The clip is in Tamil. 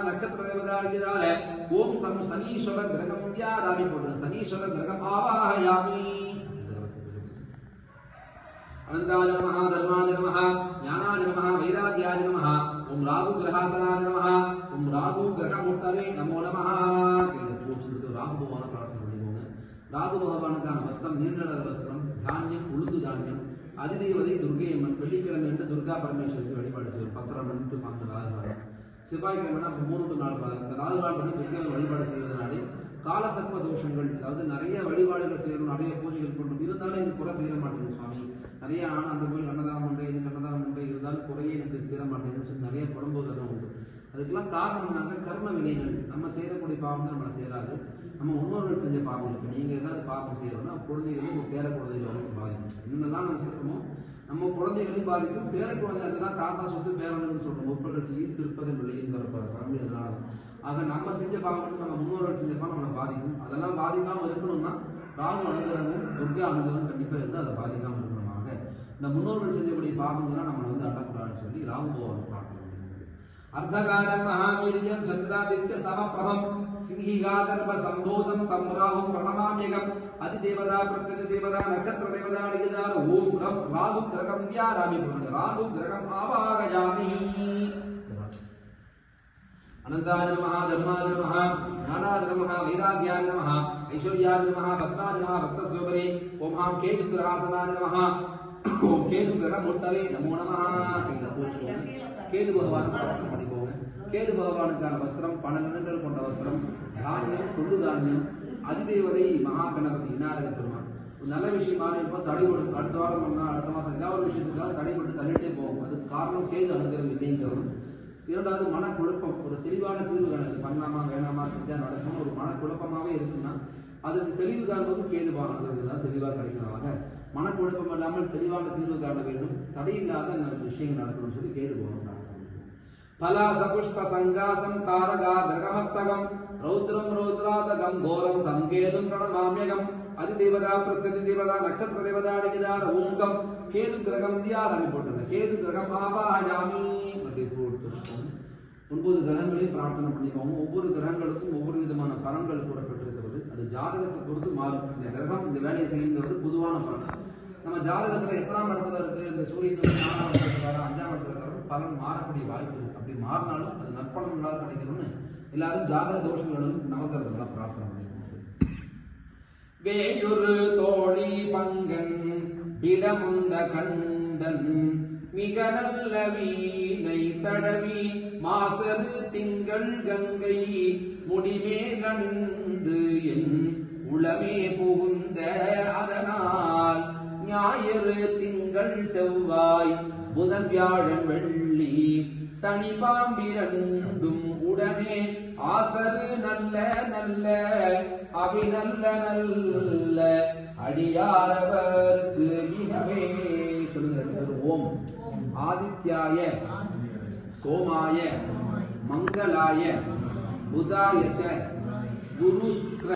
நட்சத்திர தேவதாகியதால ஓம் சம் சனீஸ்வர கிரகம் வியாராமி போடுறது சனீஸ்வர கிரகம் ஆவாஹயாமி. அனந்தாய நமஹ தர்மாய நமஹ ஞானாய நமஹ வைராக்யாய நமஹ ஓம் ராகு கிரகாசனாய நமஹ ஓம் ராகு கிரகமுட்டவே நமோ நமஹ. ராகு பகவான பிரார்த்தனை பண்ணிக்கோங்க. ராகு பகவானுக்கான வஸ்திரம் நீண்ட வஸ்திரம், தானியம், உளுந்து தானியம், அதிதேவதை துர்கை அம்மன். வெள்ளிக்கிழமை என்று துர்கா பரமேஸ்வருக்கு வழிபாடு செய்வோம். 10 மணி டு 12 ராகுகாலம். செவ்வாய்க்கிழமைனா 3 to 4 இந்த ராகுகாலம் பண்ணி துர்கை வழிபாடு செய்வதனாலே காலசர்ப்ப தோஷங்கள், அதாவது நிறைய வழிபாடுகள் செய்யணும், நிறைய பூஜைகள் பண்ணணும், இருந்தாலும் எனக்கு குறை தீர மாட்டேங்குது சுவாமி, நிறைய அந்த கோயில் அன்னதானம் உண்டு, இது அன்னதானம் உண்டு, இருந்தாலும் குறையே எனக்கு தீர மாட்டேங்குதுன்னு சொல்லி நிறைய புலம்புவதெல்லாம் உண்டு. அதுக்கெல்லாம் காரணம் என்னங்க, கர்ம வினைகள். நம்ம செய்யக்கூடிய பாவம் தான் நம்மளை சேராது, நம்ம முன்னோர்கள் செஞ்ச பாவம். இப்போ நீங்கள் ஏதாவது பாவம் செய்யறோம்னா குழந்தைகளும் உங்கள் பேர குழந்தைகள் வரைக்கும் பாதிக்கும். என்னெல்லாம் நம்ம சேர்க்கமோ நம்ம குழந்தைகளையும் பாதிக்கும், பேர குழந்தை. அதுதான் தாத்தா சொத்து பேரன்னு சொல்றோம். முற்பர்கள் செய்ய திருப்பதன் விளையுங்கிற பழமொழி. அதனால ஆக நம்ம செஞ்ச பாவம் நம்ம முன்னோர்கள் செஞ்ச பாவம் நம்மளை பாதிக்கும். அதெல்லாம் பாதிக்காமல் இருக்கணும்னா ராகு அனுகிரகமும் துர்கா அனுகிரகம் கண்டிப்பாக இருந்து அதை பாதிக்காமல் இருக்கணுமாக இந்த முன்னோர்கள் செஞ்சக்கூடிய பாவங்கள்லாம் நம்மளை அடக்கூடாதுன்னு சொல்லி ராகு பகவான் பிரார்த்தனை. அர்த்தகாரம் மகாவீரியம் சந்திராதித்ய சமப்பிரபம் சிங்கிகாகர்ப சம்போதம் தம் ராகும் பிரணமாமியகம் அதிதேவதா பிரத்யதி தேவதா நட்சத்திர தேவதா அடிகதார ஓம் ரம் ராகு கிரகம் வியாராமி போடுங்க. ராகு கிரகம் ஆவாகயாமி. அனந்தாய நமஹ தர்மாய நமஹ ஞானாய நமஹ வைராக்யாய நமஹ ஐஸ்வர்யாய நமஹ பத்மாய நமஹ பக்தஸ்யோபரே ஓம் ஆம் கேது கிரகாசனாய நமஹ ஓம் கேது கிரகமுட்டவே நமோ நமஹ. கேது பகவான் பிரார்த்தனை பண்ணிக்கோங்க. கேது பகவானுக்கான வஸ்திரம் 12 நிறங்கள் கொண்ட வஸ்திரம், தானியம், கொள்ளு தானியம், அதிதேவதை மகா கணபதி இன்னாரக பெருமான். ஒரு நல்ல விஷயமாக இருப்போம், தடை கொடுக்கும். அடுத்த வாரம் பண்ணா அடுத்த மாதம் ஏதாவது ஒரு விஷயத்துக்காக தடைப்பட்டு தள்ளிட்டே போகும். அதுக்கு காரணம் கேது அனுகிரகம் இல்லைங்கிறது. இரண்டாவது மனக்குழப்பம். ஒரு தெளிவான தீர்வு காணுது, பண்ணலாமா வேணாமா செஞ்சா நடக்கும் ஒரு மனக்குழப்பமாகவே இருக்குன்னா அதுக்கு தெளிவு காண்பதும் கேது பானது தான் தெளிவாக கிடைக்கிறதாக. மனக்குழப்பம் இல்லாமல் தெளிவான தீர்வு காண வேண்டும், தடையில்லாத விஷயங்கள் நடக்கணும்னு சொல்லி கேது போகணும். பலாச புஷ்ப சங்காசம் தாரகா கிரகமத்தகம் ரௌத்ரம் ரௌத்ராதகம் கோரம் தம் கேதும் பிரணமாமியகம் அதிதேவதா பிரத்யதி தேவதா நட்சத்திர தேவதா அடிகதார ஓங்கம் கேது கிரகம் வியாராமி போட்டுருங்க. கேது கிரகம் ஆவாஹயாமி. 9 கிரகங்களையும் பிரார்த்தனை பண்ணிக்கோங்க. ஒவ்வொரு கிரகங்களுக்கும் ஒவ்வொரு விதமான பலன்கள் கூறப்பட்டிருக்கிறது. அது ஜாதகத்தை பொறுத்து மாறும். இந்த கிரகம் இந்த வேலையை செய்யுங்கிறது பொதுவான பலன். நம்ம ஜாதகத்துல எத்தனாம் இடத்துல இருக்கு, இந்த சூரியன் 4ஆம் இடத்துல 5ஆம் இடத்துல இருக்கிற பலன் மாறக்கூடிய வாய்ப்பு இருக்கு. அப்படி மாறினாலும் அது நற்பலன்களாக கிடைக்கணும்னு எல்லாரும் ஜாதக தோஷங்களும் நவகிரகங்களாக பிரார்த்தனை பண்ணிக்கணும். வேயுரு தோழி பங்கன் விடமுந்த கண்டன் மிக நல்ல வீணை தடவி மாசரு திங்கள் கங்கை முடிமேலணிந்து என் உளமே புகுந்த அதனால் ஞாயிறு திங்கள் செவ்வாய் புதன் வியாழன் வெள்ளி சனி பாம்பிரண்டும் உடனே ஆசரு நல்ல நல்ல அவி நல்ல நல்ல அடியாரவர்க்கு மிகவே சொல்லுங்க. ஓம் ஆதித்யாய சோமாய மங்களாய புதாய குரு